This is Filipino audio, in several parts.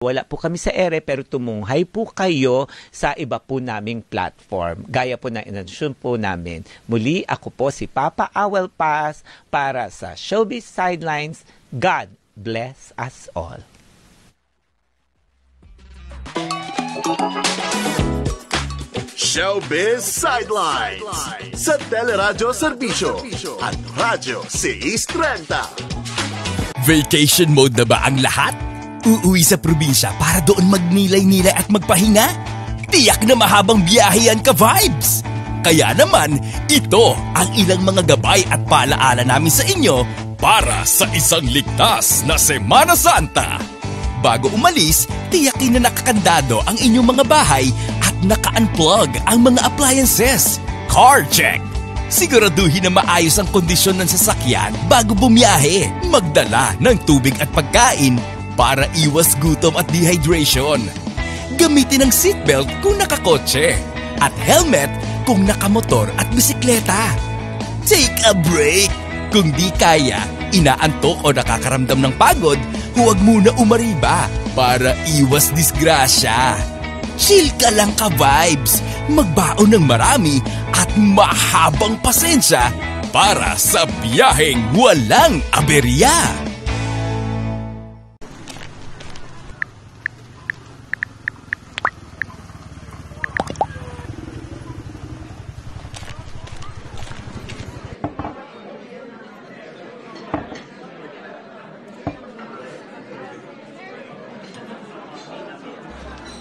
Wala po kami sa ere pero tumunghay po kayo sa iba po naming platform. Gaya po ng introduction po namin. Muli, ako po si Papa Awel Paz para sa Showbiz Sidelines. God bless us all. Showbiz Sidelines sa Teleradyo Serbisyo at Radyo 630. Vacation mode na ba ang lahat? Uuwi sa probinsya para doon magnilay-nilay at magpahinga? Tiyak na mahabang biyahe yan ka-vibes! Kaya naman, ito ang ilang mga gabay at paalaala namin sa inyo para sa isang ligtas na Semana Santa. Bago umalis, tiyakin na nakakandado ang inyong mga bahay at naka-unplug ang mga appliances. Car check! Siguraduhin na maayos ang kondisyon ng sasakyan bago bumiyahe. Magdala ng tubig at pagkain para iwas gutom at dehydration. Gamitin ang seatbelt kung nakakotse at helmet kung nakamotor at bisikleta. Take a break! Kung di kaya, inaantok o nakakaramdam ng pagod, huwag muna umariba para iwas disgrasya. Chill ka lang ka-vibes, magbaon ng marami at mahabang pasensya para sa biyaheng walang aberya.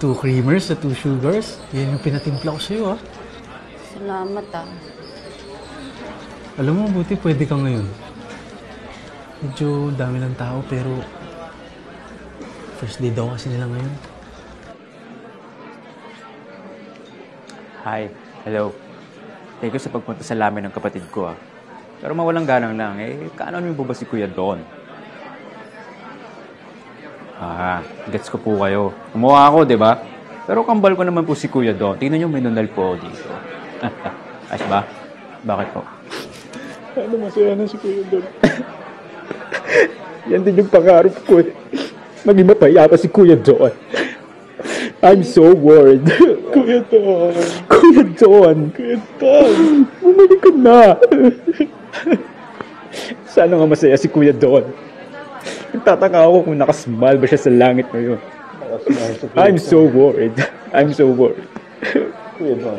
Two creamers at 2 sugars. Yan yung pinatimpla ko sa'yo, ah. Salamat, ah. Alam mo, buti pwede ka ngayon. Medyo dami ng tao, pero first day daw kasi nila ngayon. Hi. Hello. Thank you sa pagpunta sa lamin ng kapatid ko, ah. Pero mawalang galang lang, kaano mo ba si Kuya Don? Gets ko po kayo. Umuha ako, di ba? Pero kambal ko naman po si Kuya Don. Tingnan nyo, may nunal po dito. Ayos ba? Bakit po? Ano masaya na si Kuya Don? Yan din yung pangarap ko. Maging mapaya pa si Kuya Don. I'm so worried. Kuya Don. Kuya Don. Kuya Don. Bumalik ka na. Sana nga masaya si Kuya Don. Nagtataka ako kung nakasmile ba siya sa langit ngayon. I'm so worried. I'm so worried. Kuya Don,